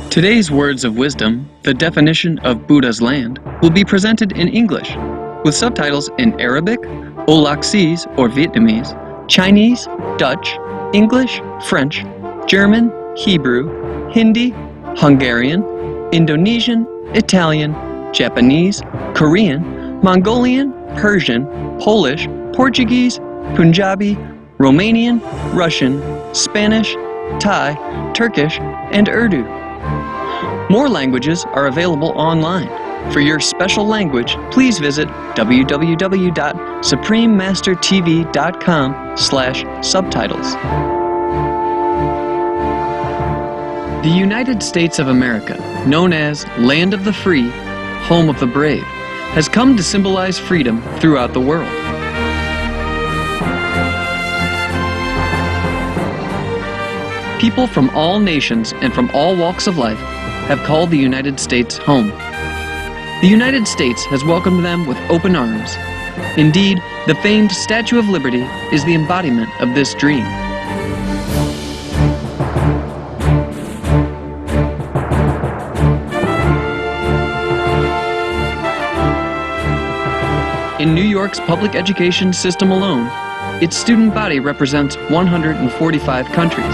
Today's words of wisdom, the definition of Buddha's land, will be presented in English, with subtitles in Arabic, Olaxese or Vietnamese, Chinese, Dutch, English, French, German, Hebrew, Hindi, Hungarian, Indonesian, Italian, Japanese, Korean, Mongolian, Persian, Polish, Portuguese, Punjabi, Romanian, Russian, Spanish, Thai, Turkish, and Urdu. More languages are available online. For your special language, please visit www.suprememastertv.com/subtitles. The United States of America, known as Land of the Free, Home of the Brave, has come to symbolize freedom throughout the world. People from all nations and from all walks of life have called the United States home. The United States has welcomed them with open arms. Indeed, the famed Statue of Liberty is the embodiment of this dream. In New York's public education system alone, its student body represents 145 countries.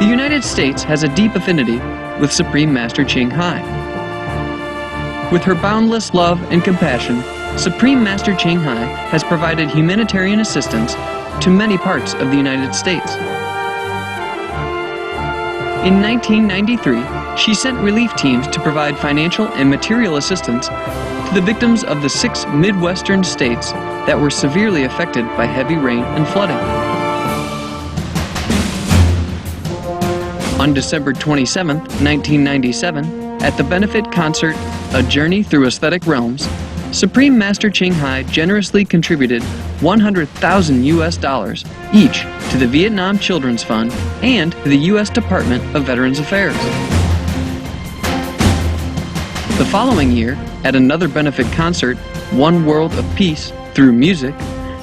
The United States has a deep affinity with Supreme Master Chinghai. With her boundless love and compassion, Supreme Master Chinghai has provided humanitarian assistance to many parts of the United States. In 1993, she sent relief teams to provide financial and material assistance to the victims of the 6 Midwestern states that were severely affected by heavy rain and flooding. On December 27, 1997, at the benefit concert, A Journey Through Aesthetic Realms, Supreme Master Chinghai generously contributed $100,000 each to the Vietnam Children's Fund and to the U.S. Department of Veterans Affairs. The following year, at another benefit concert, One World of Peace, through music,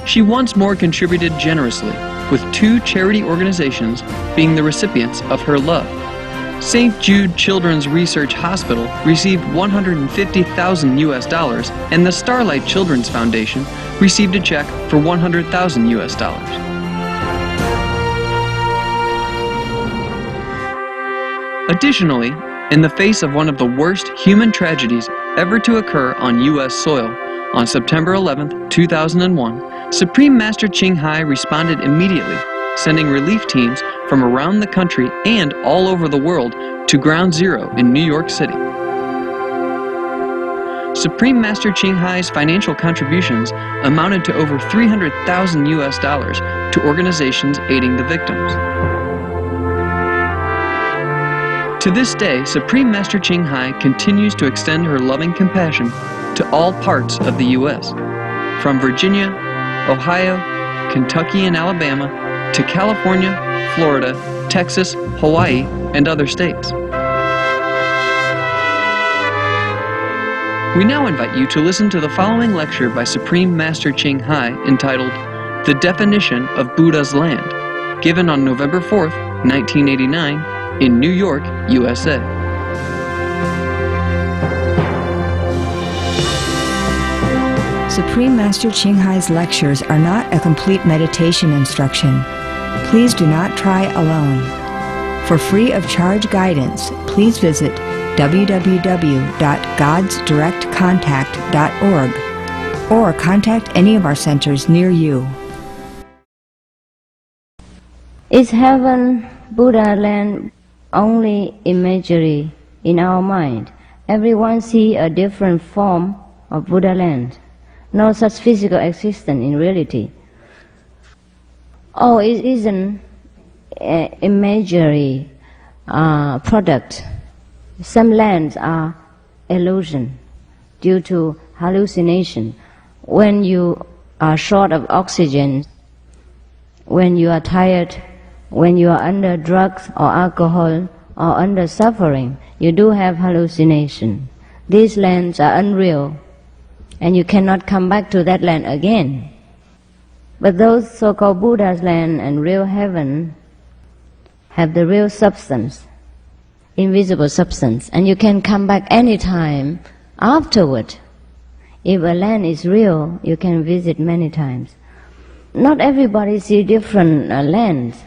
she once more contributed generously, with 2 charity organizations being the recipients of her love. St. Jude Children's Research Hospital received $150,000 and the Starlight Children's Foundation received a check for $100,000. Additionally, in the face of one of the worst human tragedies ever to occur on U.S. soil, on September 11, 2001, Supreme Master Chinghai responded immediately, sending relief teams from around the country and all over the world to Ground Zero in New York City. Supreme Master Chinghai's financial contributions amounted to over $300,000 to organizations aiding the victims. To this day, Supreme Master Chinghai continues to extend her loving compassion to all parts of the U.S., from Virginia, Ohio, Kentucky and Alabama, to California, Florida, Texas, Hawaii, and other states. We now invite you to listen to the following lecture by Supreme Master Chinghai entitled The Definition of Buddha's Land, given on November 4th, 1989, in New York, USA. Supreme Master Chinghai's lectures are not a complete meditation instruction. Please do not try alone. For free of charge guidance, please visit www.godsdirectcontact.org or contact any of our centers near you. Is heaven, Buddha land, only imagery in our mind? Everyone sees a different form of Buddha land. No such physical existence in reality. Oh, it isn't an imagery product. Some lands are illusion due to hallucination. When you are short of oxygen, when you are tired, when you are under drugs or alcohol or under suffering, you do have hallucination. These lands are unreal, and you cannot come back to that land again. But those so-called Buddha's land and real heaven have the real substance, invisible substance, and you can come back any time afterward. If a land is real, you can visit many times. Not everybody see different lands.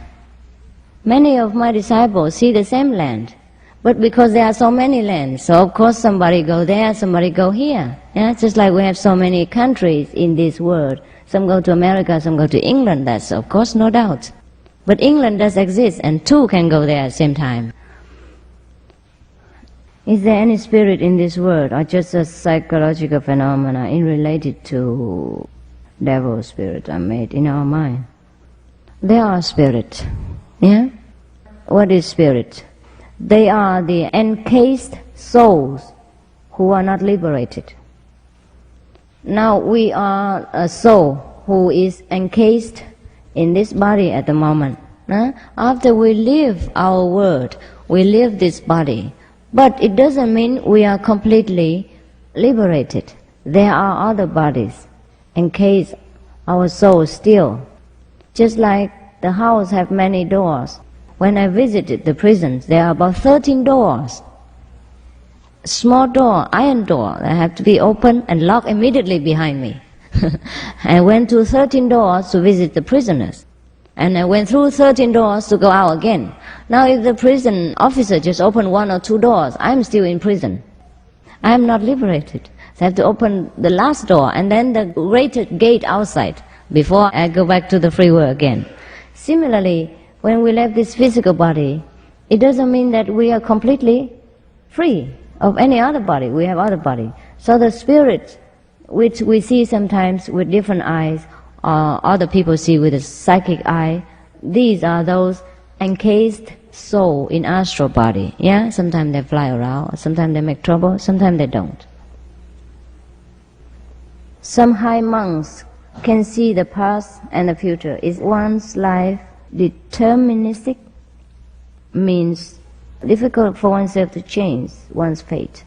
Many of my disciples see the same land, but because there are so many lands, so of course somebody go there, somebody go here. Yeah? Just like we have so many countries in this world. Some go to America, some go to England, that's of course no doubt. But England does exist, and two can go there at the same time. Is there any spirit in this world, or just a psychological phenomena in related to devil spirit are made in our mind? There are spirits. Yeah? What is spirit? They are the encased souls who are not liberated. Now we are a soul who is encased in this body at the moment. After we leave our world, we leave this body. But it doesn't mean we are completely liberated. There are other bodies encased our soul still. Just like the house have many doors. When I visited the prisons, there are about 13 doors. Small door, iron door, that have to be opened and locked immediately behind me. I went to 13 doors to visit the prisoners. And I went through 13 doors to go out again. Now if the prison officer just opened 1 or 2 doors, I'm still in prison. I am not liberated. So I have to open the last door and then the rated gate outside before I go back to the free world again. Similarly, when we left this physical body, it doesn't mean that we are completely free of any other body. We have other body. So the spirit, which we see sometimes with different eyes, or other people see with a psychic eye, these are those encased soul in astral body. Yeah, sometimes they fly around, sometimes they make trouble, sometimes they don't. Some high monks can see the past and the future. Is one's life deterministic? Means difficult for oneself to change one's fate.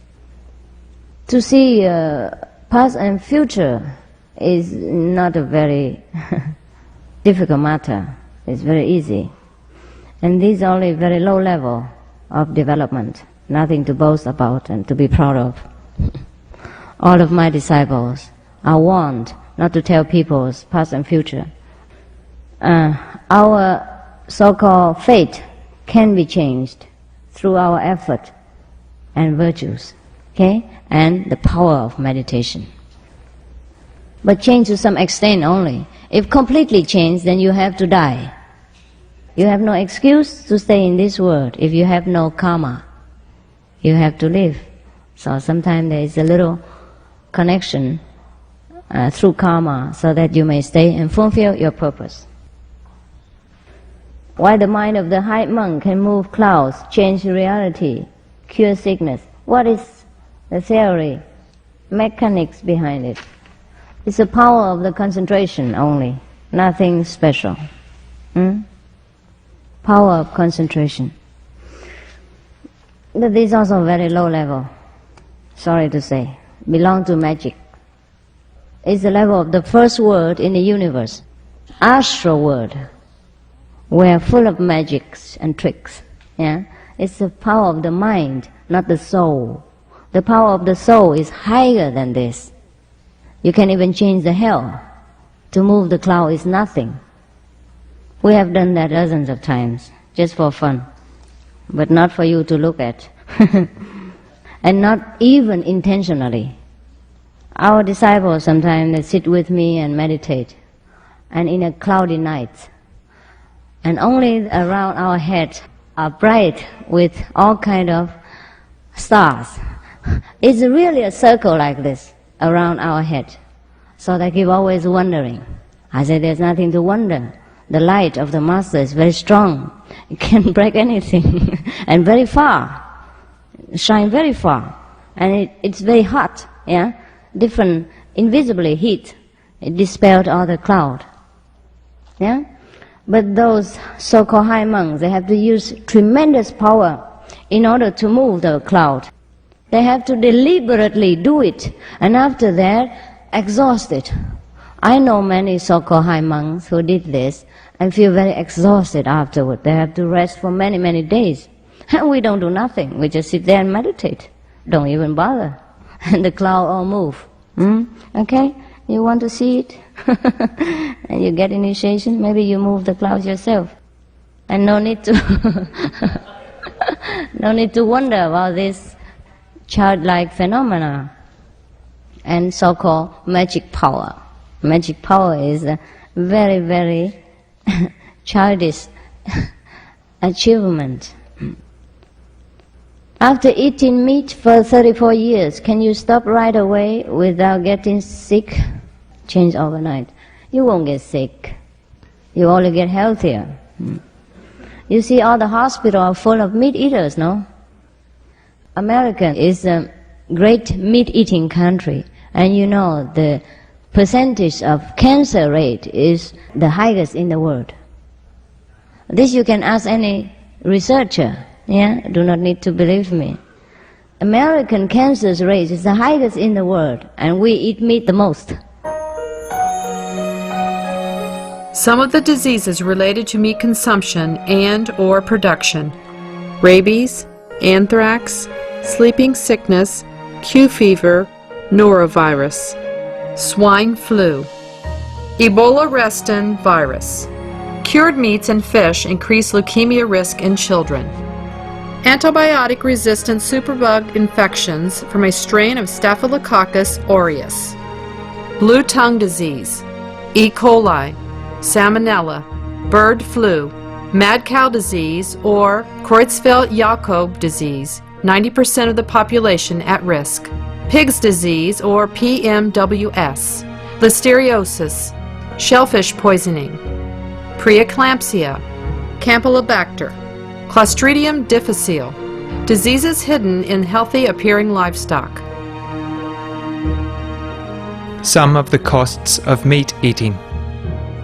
To see past and future is not a very difficult matter. It's very easy. And this is only very low level of development, nothing to boast about and to be proud of. All of my disciples are warned not to tell people's past and future. Our so-called fate can be changed through our effort and virtues, okay, and the power of meditation. But change to some extent only. If completely changed, then you have to die. You have no excuse to stay in this world if you have no karma. You have to live. So sometimes there is a little connection through karma so that you may stay and fulfill your purpose. Why the mind of the high monk can move clouds, change reality, cure sickness? What is the theory, mechanics behind it? It's the power of the concentration only, nothing special. Power of concentration. But this is also very low level, sorry to say, belong to magic. It's the level of the first world in the universe, astral world, where full of magics and tricks. Yeah, it's the power of the mind, not the soul. The power of the soul is higher than this. You can even change the hell. To move the cloud is nothing. We have done that dozens of times, just for fun, but not for you to look at, and not even intentionally. Our disciples sometimes they sit with me and meditate, and in a cloudy night, and only around our head are bright with all kind of stars. It's really a circle like this around our head. So they keep always wondering. I say there's nothing to wonder. The light of the Master is very strong. It can break anything. And very far. Shine very far. And it's very hot. Yeah, different, invisibly heat. It dispelled all the cloud. Yeah? But those so-called high monks, they have to use tremendous power in order to move the cloud. They have to deliberately do it, and after that, exhausted. I know many so-called high monks who did this, and feel very exhausted afterward. They have to rest for many, many days. And we don't do nothing. We just sit there and meditate. Don't even bother. And the cloud all move. Okay? You want to see it? And you get initiation, maybe you move the clouds yourself. And no need to no need to wonder about this childlike phenomena and so-called magic power. Magic power is a very, very childish achievement. After eating meat for 34 years, can you stop right away without getting sick? Change overnight. You won't get sick. You only get healthier. You see, all the hospitals are full of meat eaters, no? America is a great meat-eating country, and you know the percentage of cancer rate is the highest in the world. This you can ask any researcher. Yeah, do not need to believe me. American cancer rate is the highest in the world, and we eat meat the most. Some of the diseases related to meat consumption and or production: rabies, anthrax, sleeping sickness, Q fever, norovirus, swine flu, Ebola reston virus. Cured meats and fish increase leukemia risk in children. Antibiotic-resistant superbug infections from a strain of Staphylococcus aureus. Blue tongue disease, E. coli, salmonella, bird flu, mad cow disease, or Creutzfeldt-Jakob disease, 90% of the population at risk. Pig's disease, or PMWS, listeriosis, shellfish poisoning, preeclampsia, Campylobacter, Clostridium difficile, diseases hidden in healthy-appearing livestock. Some of the costs of meat eating.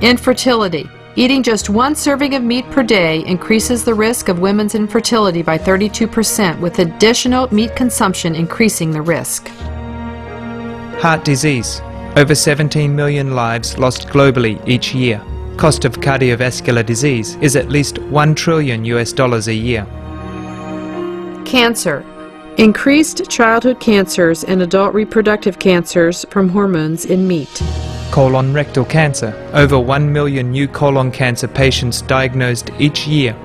Infertility. Eating just one serving of meat per day increases the risk of women's infertility by 32%, with additional meat consumption increasing the risk. Heart disease. Over 17 million lives lost globally each year. Cost of cardiovascular disease is at least $1 trillion a year. Cancer. Increased childhood cancers and adult reproductive cancers from hormones in meat. Colon rectal cancer. Over 1 million new colon cancer patients diagnosed each year.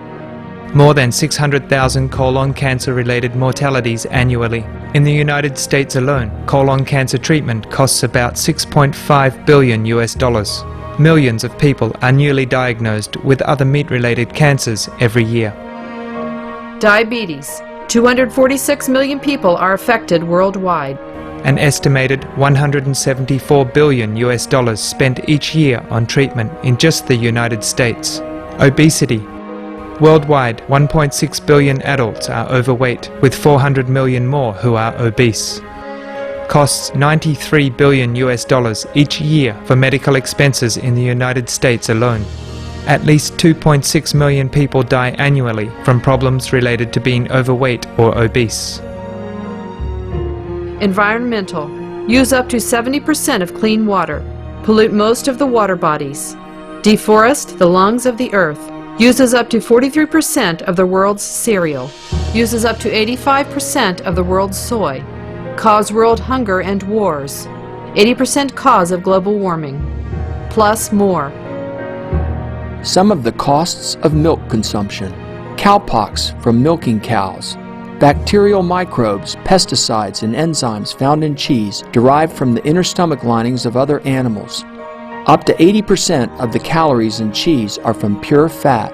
More than 600,000 colon cancer-related mortalities annually. In the United States alone, colon cancer treatment costs about $6.5 billion. Millions of people are newly diagnosed with other meat-related cancers every year. Diabetes. 246 million people are affected worldwide. An estimated $174 billion spent each year on treatment in just the United States. Obesity. Worldwide, 1.6 billion adults are overweight, with 400 million more who are obese. Costs $93 billion each year for medical expenses in the United States alone. At least 2.6 million people die annually from problems related to being overweight or obese. Environmental. Use up to 70% of clean water. Pollute most of the water bodies. Deforest the lungs of the earth. Uses up to 43% of the world's cereal. Uses up to 85% of the world's soy. Cause world hunger and wars. 80% cause of global warming. Plus more. Some of the costs of milk consumption: cowpox from milking cows, bacterial microbes, pesticides, and enzymes found in cheese derived from the inner stomach linings of other animals. Up to 80% of the calories in cheese are from pure fat.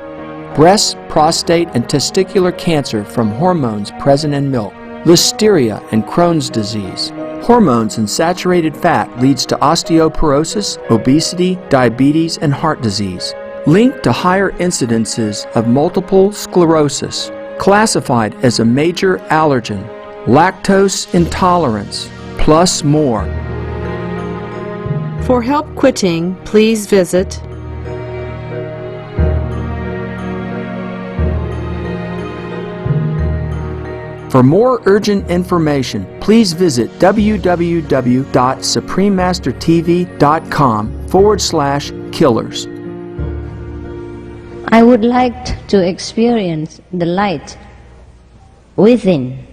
Breast, prostate, and testicular cancer from hormones present in milk. Listeria and Crohn's disease. Hormones in saturated fat leads to osteoporosis, obesity, diabetes, and heart disease. Linked to higher incidences of multiple sclerosis. Classified as a major allergen. Lactose intolerance. Plus more. For help quitting, please visit For more urgent information, please visit www.suprememastertv.com/killers. I would like to experience the light within.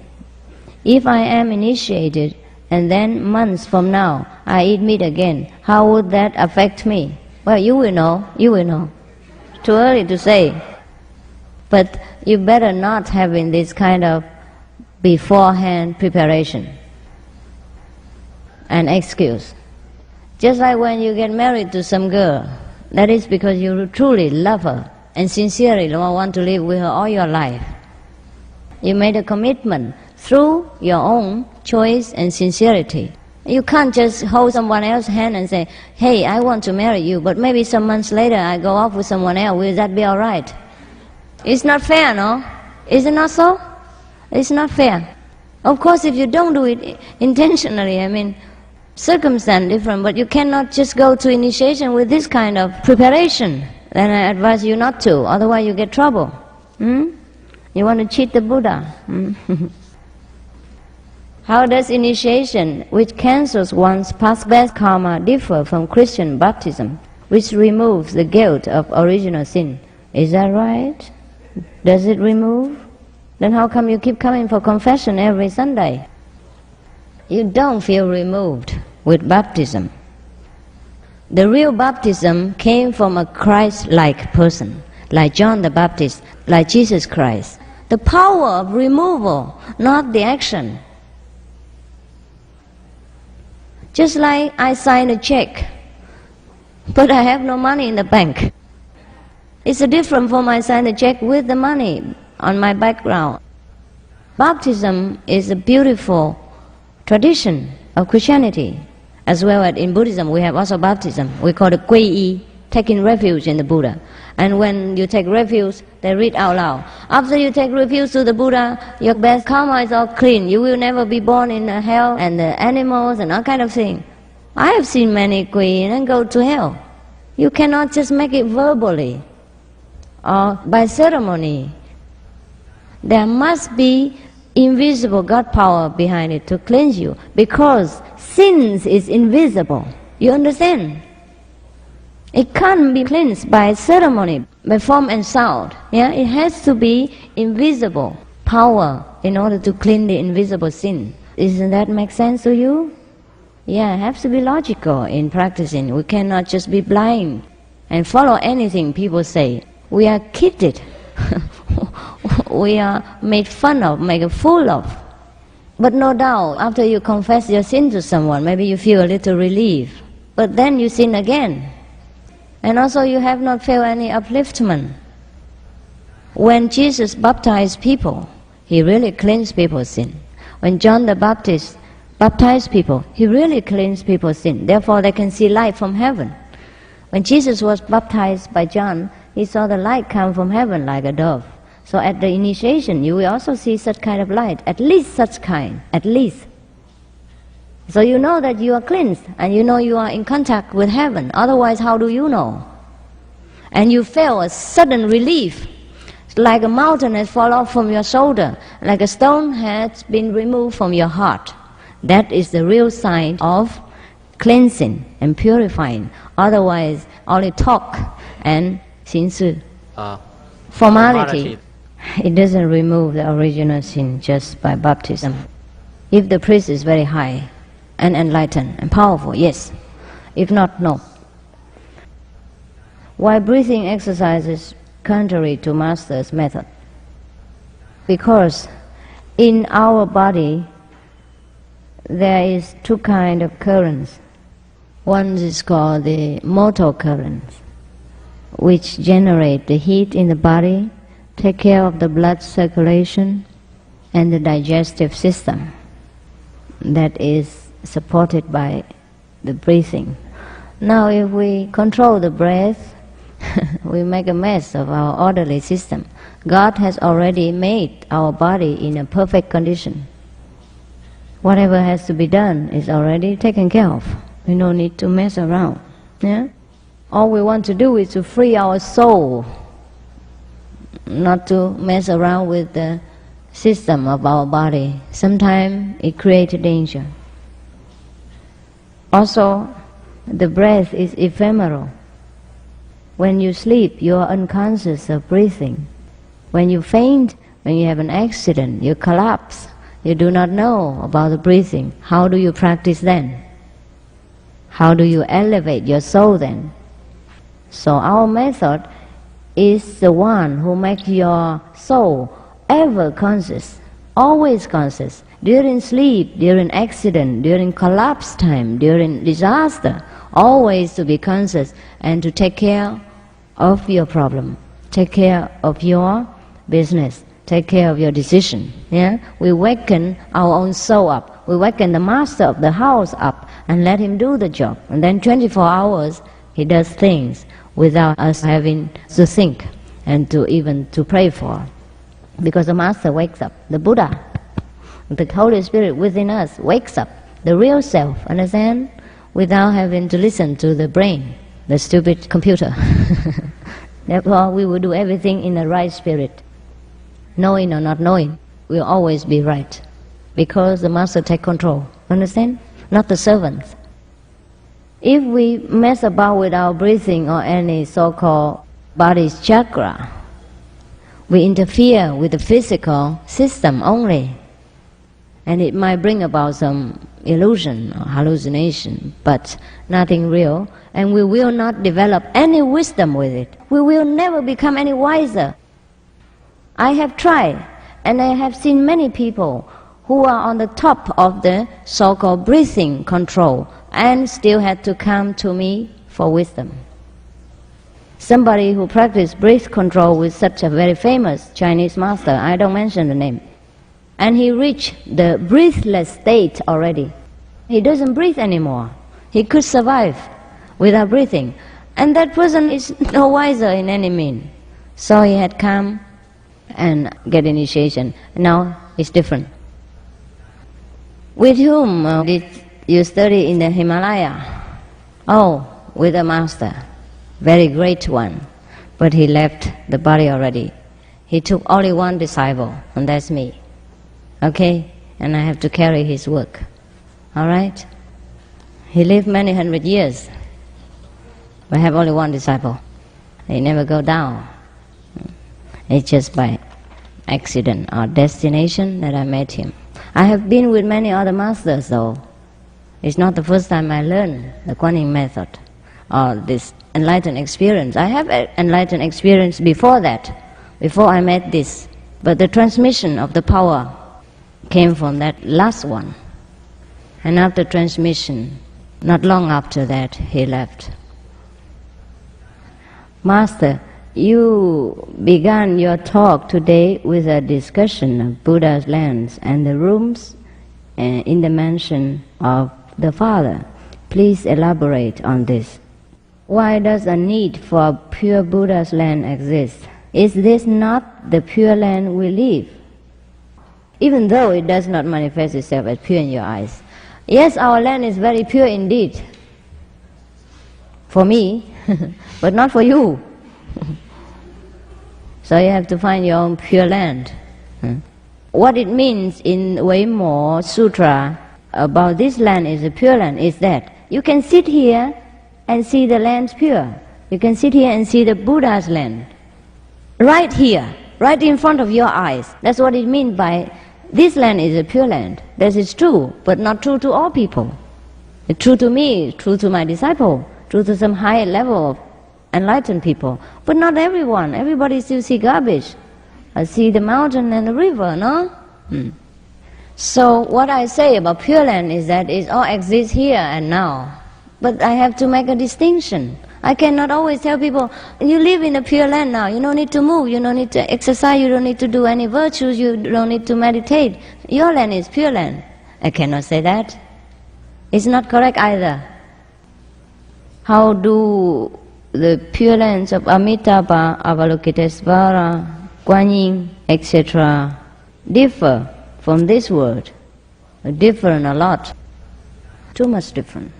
If I am initiated and then months from now I eat meat again, how would that affect me? Well, you will know. Too early to say. But you better not having this kind of beforehand preparation and excuse. Just like when you get married to some girl, that is because you truly love her and sincerely want to live with her all your life. You made a commitment through your own choice and sincerity. You can't just hold someone else's hand and say, hey, I want to marry you, but maybe some months later I go off with someone else. Will that be all right? It's not fair, no? Is it not so? It's not fair. Of course, if you don't do it intentionally, circumstance different, but you cannot just go to initiation with this kind of preparation. Then I advise you not to, otherwise you get trouble. You want to cheat the Buddha. How does initiation, which cancels one's past bad karma, differ from Christian baptism, which removes the guilt of original sin? Is that right? Does it remove? Then how come you keep coming for confession every Sunday? You don't feel removed with baptism. The real baptism came from a Christ-like person, like John the Baptist, like Jesus Christ. The power of removal, not the action. Just like I sign a check, but I have no money in the bank. It's different from I sign a check with the money on my background. Baptism is a beautiful tradition of Christianity. As well as in Buddhism, we have also baptism. We call it Gui, taking refuge in the Buddha. And when you take refuge, they read out loud. After you take refuge to the Buddha, your bad karma is all clean. You will never be born in hell and the animals and all kind of things. I have seen many Gui and go to hell. You cannot just make it verbally or by ceremony. There must be invisible God power behind it to cleanse you, because sins is invisible. You understand? It can't be cleansed by ceremony, by form and sound. It has to be invisible power in order to clean the invisible sin. Doesn't that make sense to you? It has to be logical in practicing. We cannot just be blind and follow anything people say. We are kidded. We are made fun of, made a fool of. But no doubt, after you confess your sin to someone, maybe you feel a little relief. But then you sin again. And also you have not felt any upliftment. When Jesus baptized people, he really cleansed people's sin. When John the Baptist baptized people, he really cleansed people's sin. Therefore they can see light from heaven. When Jesus was baptized by John, he saw the light come from heaven like a dove. So at the initiation, you will also see such kind of light, at least such kind, at least. So you know that you are cleansed, and you know you are in contact with heaven. Otherwise, how do you know? And you feel a sudden relief, like a mountain has fallen off from your shoulder, like a stone has been removed from your heart. That is the real sign of cleansing and purifying. Otherwise, only talk and 形式, formality. It doesn't remove the original sin just by baptism. If the priest is very high and enlightened and powerful, yes. If not, no. Why breathing exercise is contrary to Master's method? Because in our body there is two kinds of currents. One is called the motor currents, which generate the heat in the body, take care of the blood circulation and the digestive system that is supported by the breathing. Now if we control the breath, we make a mess of our orderly system. God has already made our body in a perfect condition. Whatever has to be done is already taken care of. We don't need to mess around. All we want to do is to free our soul, not to mess around with the system of our body. Sometimes it creates danger. Also, the breath is ephemeral. When you sleep, you are unconscious of breathing. When you faint, when you have an accident, you collapse, you do not know about the breathing. How do you practice then? How do you elevate your soul then? So our method is the one who makes your soul ever conscious, always conscious, during sleep, during accident, during collapse time, during disaster, always to be conscious and to take care of your problem, take care of your business, take care of your decision. Yeah? We waken our own soul up. We waken the master of the house up and let him do the job. And then 24 hours he does things without us having to think and to even to pray for. Because the master wakes up, the Buddha, the Holy Spirit within us wakes up, the real self, understand? Without having to listen to the brain, the stupid computer. Therefore we will do everything in the right spirit. Knowing or not knowing, we'll always be right. Because the master takes control, understand? Not the servants. If we mess about with our breathing or any so-called body's chakra, we interfere with the physical system only. And it might bring about some illusion or hallucination, but nothing real, and we will not develop any wisdom with it. We will never become any wiser. I have tried, and I have seen many people who are on the top of the so-called breathing control and still had to come to me for wisdom. Somebody who practiced breath control with such a very famous Chinese master, I don't mention the name, and he reached the breathless state already. He doesn't breathe anymore. He could survive without breathing. And that person is no wiser in any mean. So he had come and get initiation. Now it's different. With whom did you study in the Himalaya? Oh, with a master, very great one. But he left the body already. He took only one disciple, and that's me. Okay? And I have to carry his work. All right? He lived many hundred years, but I have only one disciple. He never go down. It's just by accident or destination that I met him. I have been with many other masters though. It's not the first time I learned the Kuan Yin method or this enlightened experience. I have enlightened experience before that, before I met this. But the transmission of the power came from that last one. And after transmission, not long after that, he left. Master, you began your talk today with a discussion of Buddha's lands and the rooms in the mansion of the Father. Please elaborate on this. Why does a need for pure Buddha's land exist? Is this not the pure land we live? Even though it does not manifest itself as pure in your eyes. Yes, our land is very pure indeed. For me, but not for you. So you have to find your own pure land. What it means in Weimo Sutra about this land is a pure land is that you can sit here and see the land's pure. You can sit here and see the Buddha's land. Right here, right in front of your eyes. That's what it means by this land is a pure land. That is true, but not true to all people. It's true to me, true to my disciple, true to some high level of enlightened people. But not everyone. Everybody still see garbage. I see the mountain and the river, no? So what I say about Pure Land is that it all exists here and now. But I have to make a distinction. I cannot always tell people, you live in a Pure Land now, you don't need to move, you don't need to exercise, you don't need to do any virtues, you don't need to meditate. Your land is Pure Land. I cannot say that. It's not correct either. How do the Pure Lands of Amitabha, Avalokitesvara, Kuan Yin, etc. differ from this world? Different a lot. Too much different.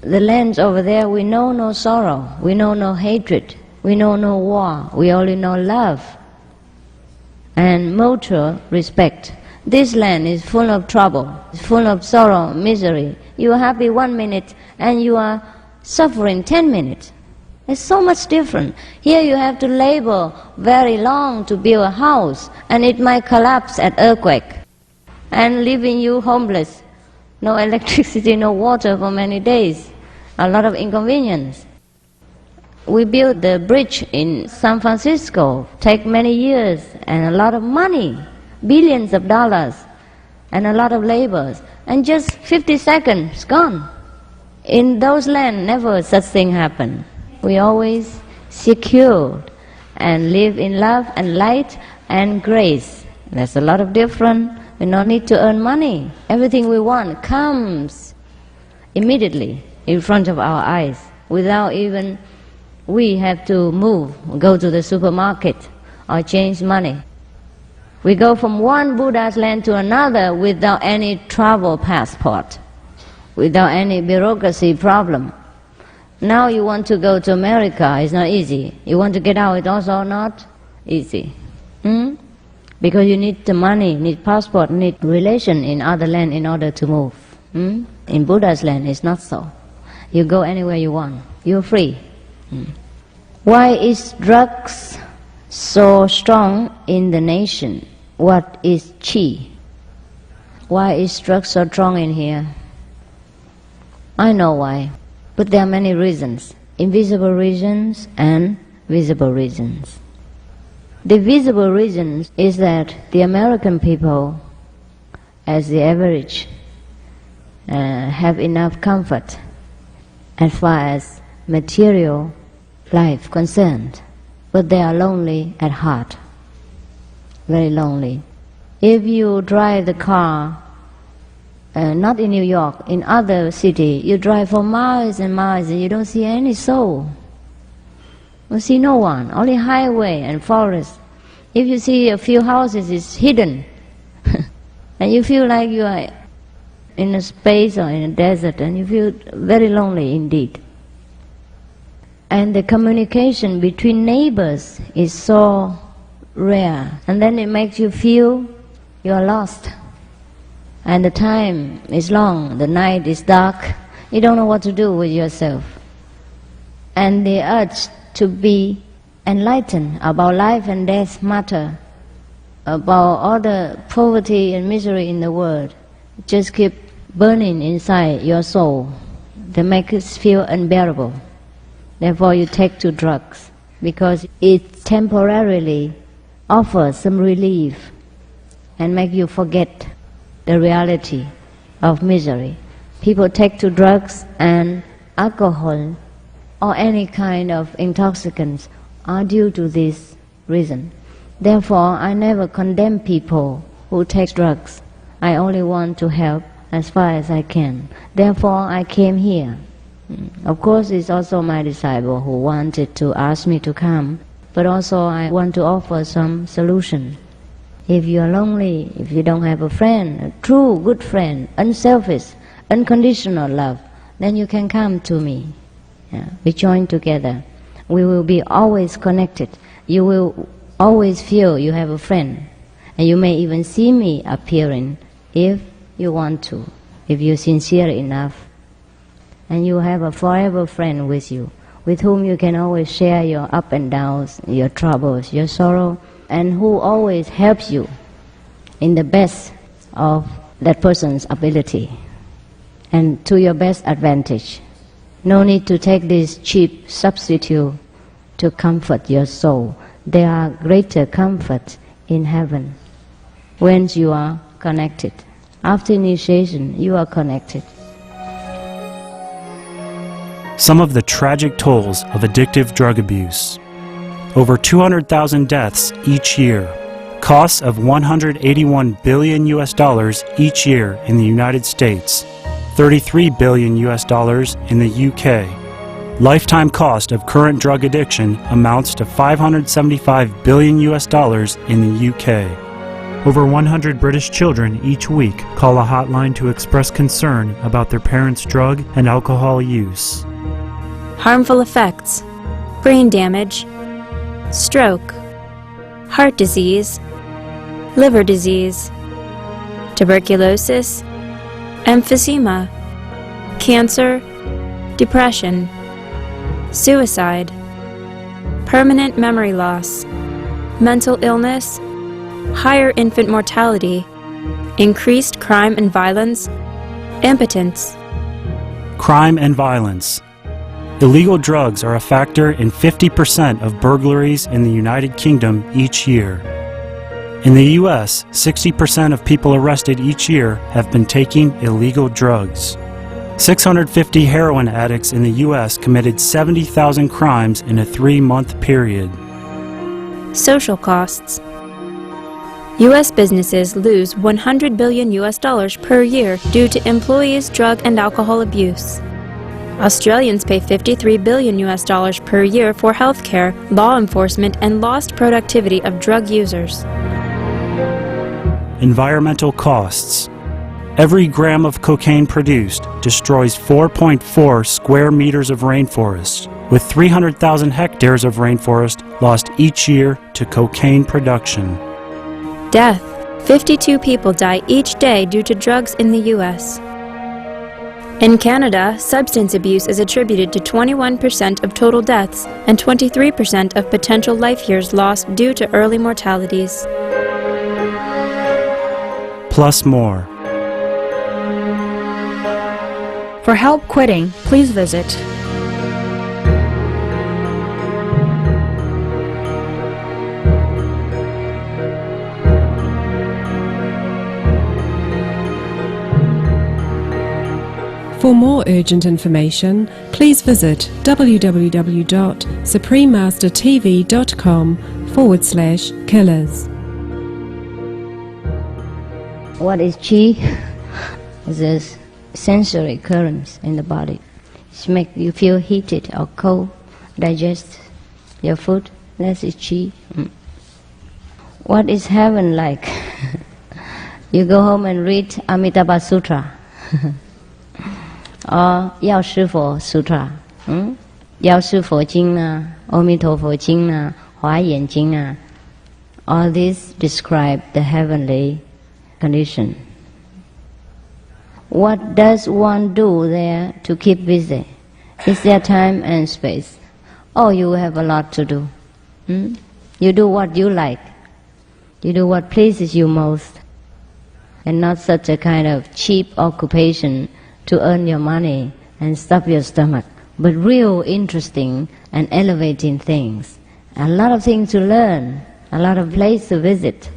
The lands over there, we know no sorrow, we know no hatred, we know no war, we only know love and mutual respect. This land is full of trouble, full of sorrow, misery. You are happy 1 minute and you are suffering 10 minutes. It's so much different. Here you have to labor very long to build a house, and it might collapse at earthquake, and leaving you homeless. No electricity, no water for many days. A lot of inconvenience. We built the bridge in San Francisco, take many years and a lot of money, billions of dollars, and a lot of labors, and just 50 seconds gone. In those lands, never such thing happened. We always secured and live in love and light and grace. There's a lot of difference. We don't need to earn money. Everything we want comes immediately in front of our eyes, without even we have to move, go to the supermarket or change money. We go from one Buddha's land to another without any travel passport, without any bureaucracy problem. Now you want to go to America, it's not easy. You want to get out, it's also not easy. Because you need the money, need passport, need relation in other land in order to move. In Buddha's land, it's not so. You go anywhere you want. You're free. Why is drugs so strong in the nation? What is chi? Why is drugs so strong in here? I know why. But there are many reasons, invisible reasons and visible reasons. The visible reason is that the American people, as the average, have enough comfort as far as material life concerned, but they are lonely at heart, very lonely. If you drive the car, not in New York, in other city, you drive for miles and miles and you don't see any soul. You see no one, only highway and forest. If you see a few houses, it's hidden. And you feel like you are in a space or in a desert, and you feel very lonely indeed. And the communication between neighbors is so rare, and then it makes you feel you are lost. And the time is long, the night is dark, you don't know what to do with yourself. And the urge to be enlightened about life and death matter, about all the poverty and misery in the world, just keep burning inside your soul. They make it feel unbearable. Therefore you take to drugs, because it temporarily offers some relief and make you forget the reality of misery. People take to drugs and alcohol or any kind of intoxicants are due to this reason. Therefore, I never condemn people who take drugs. I only want to help as far as I can. Therefore, I came here. Of course, it's also my disciple who wanted to ask me to come, but also I want to offer some solution. If you are lonely, if you don't have a friend, a true good friend, unselfish, unconditional love, then you can come to me. We join together. We will be always connected. You will always feel you have a friend. And you may even see me appearing if you want to, if you're sincere enough. And you have a forever friend with you, with whom you can always share your up and downs, your troubles, your sorrow, and who always helps you in the best of that person's ability and to your best advantage. No need to take this cheap substitute to comfort your soul. There are greater comfort in heaven when you are connected. After initiation, you are connected. Some of the tragic tolls of addictive drug abuse. Over 200,000 deaths each year. Costs of $181 billion each year in the United States. $33 billion in the UK. Lifetime cost of current drug addiction amounts to $575 billion in the UK. Over 100 British children each week call a hotline to express concern about their parents' drug and alcohol use. Harmful effects: brain damage, stroke, heart disease, liver disease, tuberculosis, emphysema, cancer, depression, suicide, permanent memory loss, mental illness, higher infant mortality, increased crime and violence, impotence. Crime and violence. Illegal drugs are a factor in 50% of burglaries in the United Kingdom each year. In the U.S., 60% of people arrested each year have been taking illegal drugs. 650 heroin addicts in the U.S. committed 70,000 crimes in a 3-month period. Social costs. U.S. businesses lose $100 billion per year due to employees' drug and alcohol abuse. Australians pay $53 billion per year for healthcare, law enforcement, and lost productivity of drug users. Environmental costs. Every gram of cocaine produced destroys 4.4 square meters of rainforest, with 300,000 hectares of rainforest lost each year to cocaine production. Death. 52 people die each day due to drugs in the U.S. In Canada, substance abuse is attributed to 21% of total deaths and 23% of potential life years lost due to early mortalities. Plus more. For help quitting, please visit For more urgent information, please visit www.suprememastertv.com/killers. What is chi? It's a sensory currents in the body. It makes you feel heated or cold, digest your food. That is chi. What is heaven like? You go home and read Amitabha Sutra. Or Yao Shi Fo Sutra, Yao Shi Fo Ching, Amitofo Ching, Hua Yan Ching. All these describe the heavenly condition. What does one do there to keep busy? Is there time and space? Oh, you have a lot to do. You do what you like. You do what pleases you most, and not such a kind of cheap occupation to earn your money and stuff your stomach, but real interesting and elevating things. A lot of things to learn, a lot of places to visit,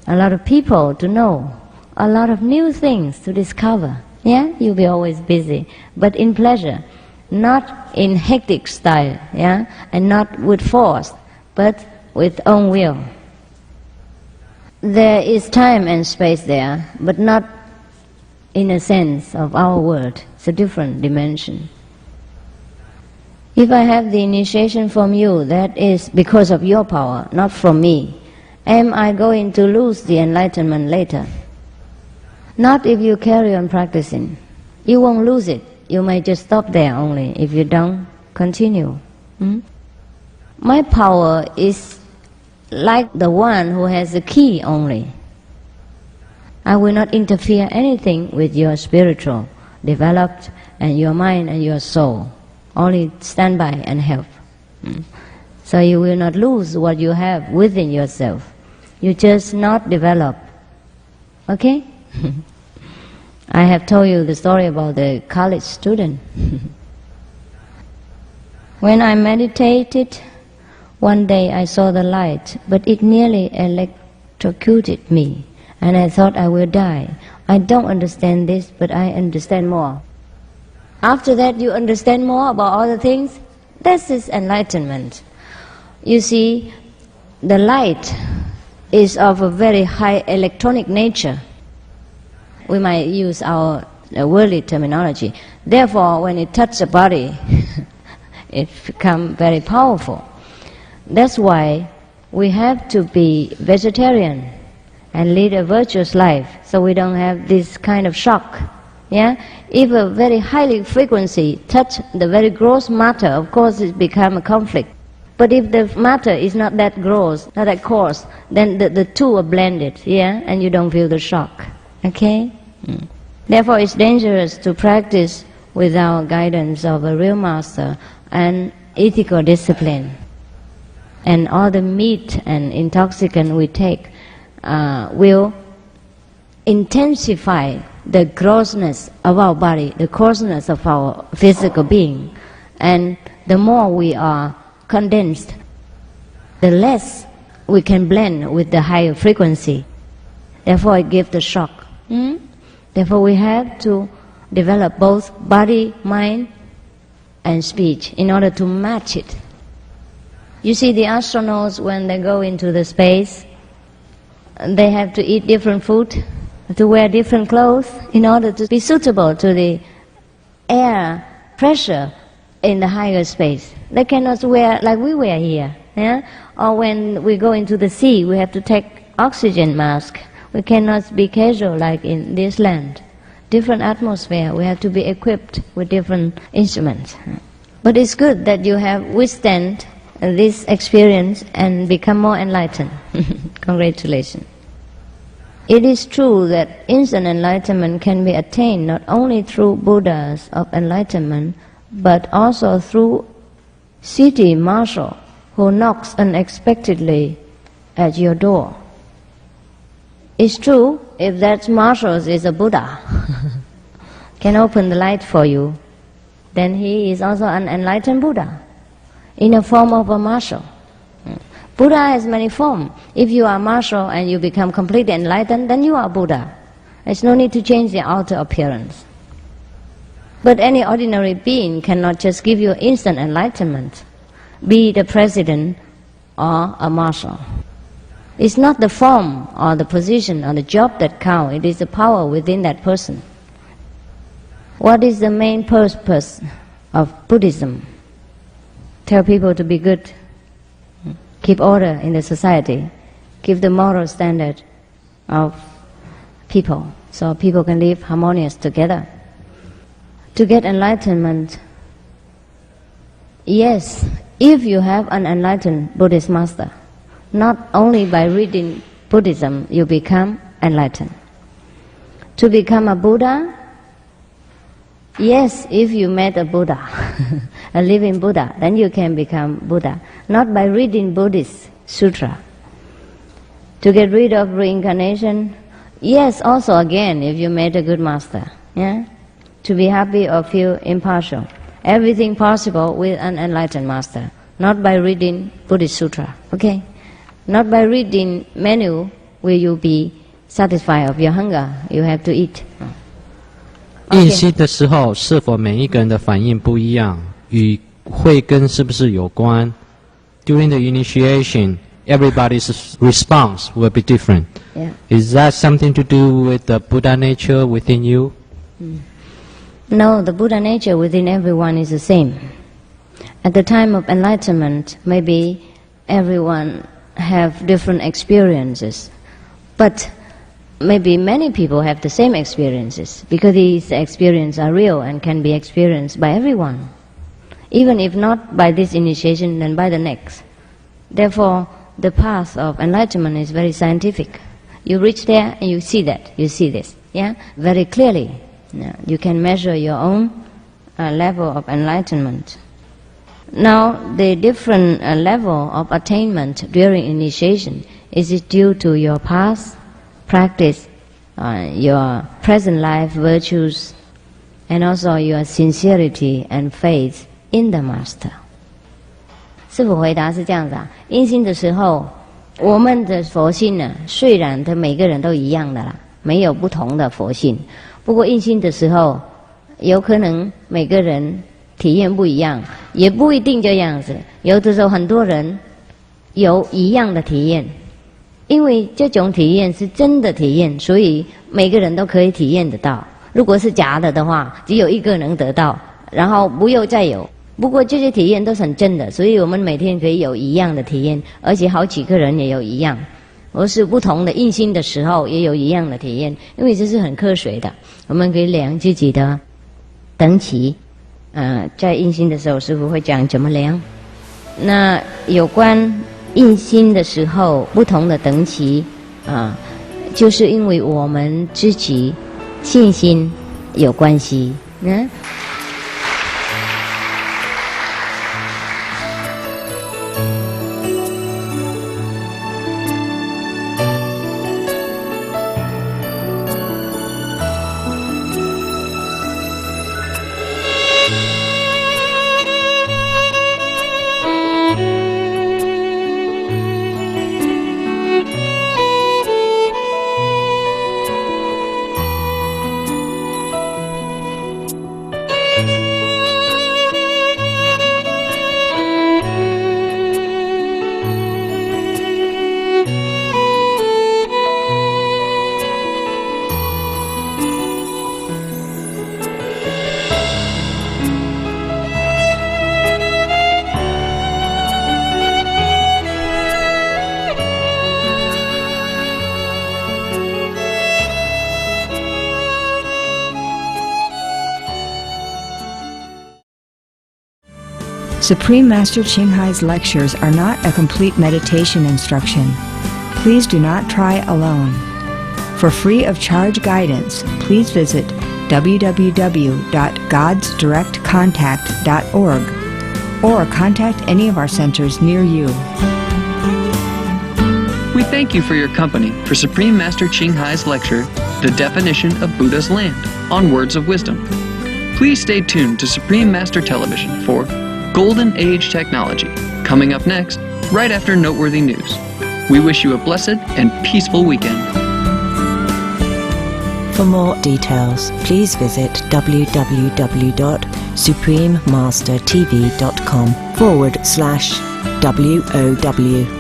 a lot of people to know, a lot of new things to discover. Yeah, you'll be always busy, but in pleasure, not in hectic style, yeah, and not with force, but with own will. There is time and space there, but not in a sense of our world. It's a different dimension. If I have the initiation from you, that is because of your power, not from me. Am I going to lose the enlightenment later? Not if you carry on practicing. You won't lose it. You may just stop there only if you don't continue. My power is like the one who has the key only. I will not interfere anything with your spiritual developed and your mind and your soul. Only stand by and help. So you will not lose what you have within yourself. You just not develop. Okay? I have told you the story about the college student. When I meditated, one day I saw the light, but it nearly electrocuted me. And I thought I will die. I don't understand this, but I understand more. After that, you understand more about other things. This is enlightenment. You see, the light is of a very high electronic nature. We might use our worldly terminology. Therefore, when it touches the body, it becomes very powerful. That's why we have to be vegetarian and lead a virtuous life, so we don't have this kind of shock. Yeah? If a very highly frequency touch the very gross matter, of course it becomes a conflict. But if the matter is not that gross, not that coarse, then the two are blended, yeah, and you don't feel the shock. Okay? Therefore it's dangerous to practice without guidance of a real master and ethical discipline. and all the meat and intoxicant we take will intensify the grossness of our body, the coarseness of our physical being. And the more we are condensed, the less we can blend with the higher frequency. Therefore it gives the shock. Therefore we have to develop both body, mind and speech in order to match it. You see, the astronauts, when they go into the space, they have to eat different food, to wear different clothes in order to be suitable to the air pressure in the higher space. They cannot wear like we wear here. Yeah? Or when we go into the sea, we have to take oxygen mask. We cannot be casual like in this land. Different atmosphere, we have to be equipped with different instruments. But it's good that you have withstand this experience and become more enlightened. Congratulations. It is true that instant enlightenment can be attained not only through Buddhas of enlightenment, but also through city marshal who knocks unexpectedly at your door. It's true, if that marshal is a Buddha, can open the light for you, then he is also an enlightened Buddha, in a form of a marshal. Buddha has many forms. If you are marshal and you become completely enlightened, then you are Buddha. There's no need to change the outer appearance. But any ordinary being cannot just give you instant enlightenment, be the president or a marshal. It's not the form or the position or the job that count, it is the power within that person. What is the main purpose of Buddhism? Tell people to be good, keep order in the society, give the moral standard of people, so people can live harmonious together. To get enlightenment, yes, if you have an enlightened Buddhist master, not only by reading Buddhism you become enlightened. To become a Buddha, yes, if you met a Buddha, a living Buddha, then you can become Buddha, not by reading Buddhist sutra. To get rid of reincarnation, yes, also again, if you met a good master, yeah? To be happy or feel impartial. Everything possible with an enlightened master, not by reading Buddhist sutra, okay? Not by reading menu will you be satisfied of your hunger, you have to eat. 印心的时候，是否每一个人的反应不一样？与慧根是不是有关 ？During the initiation, everybody's response will be different. Yeah. Is that something to do with the Buddha nature within you? No, the Buddha nature within everyone is the same. At the time of enlightenment, maybe everyone have different experiences, but maybe many people have the same experiences because these experiences are real and can be experienced by everyone, even if not by this initiation, then by the next. Therefore, the path of enlightenment is very scientific. You reach there and you see that, you see this, yeah, very clearly. You can measure your own level of enlightenment. Now, the different level of attainment during initiation, is it due to your past practice, your present life virtues, and also your sincerity and faith in the master? 师父回答是这样子啊，印心的时候，我们的佛性呢，虽然它每个人都一样的啦，没有不同的佛性，不过印心的时候，有可能每个人体验不一样，也不一定这样子。有的时候很多人有一样的体验，因为这种体验是真的体验，所以每个人都可以体验得到。如果是假的话，只有一个能得到，然后不用再有。不过这些体验都是很真的，所以我们每天可以有一样的体验，而且好几个人也有一样。而是不同的印心的时候也有一样的体验，因为这是很科学的，我们可以量自己的等级。在印心的时候，师父会讲怎么量。那有关印心的时候不同的等级就是因为我们自己信心有关系。Supreme Master Chinghai's lectures are not a complete meditation instruction. Please do not try alone. For free of charge guidance, please visit www.godsdirectcontact.org or contact any of our centers near you. We thank you for your company for Supreme Master Chinghai's lecture, The Definition of Buddha's Land, on Words of Wisdom. Please stay tuned to Supreme Master Television for Golden Age Technology, coming up next, right after Noteworthy News. We wish you a blessed and peaceful weekend. For more details, please visit www.suprememastertv.com/WOW.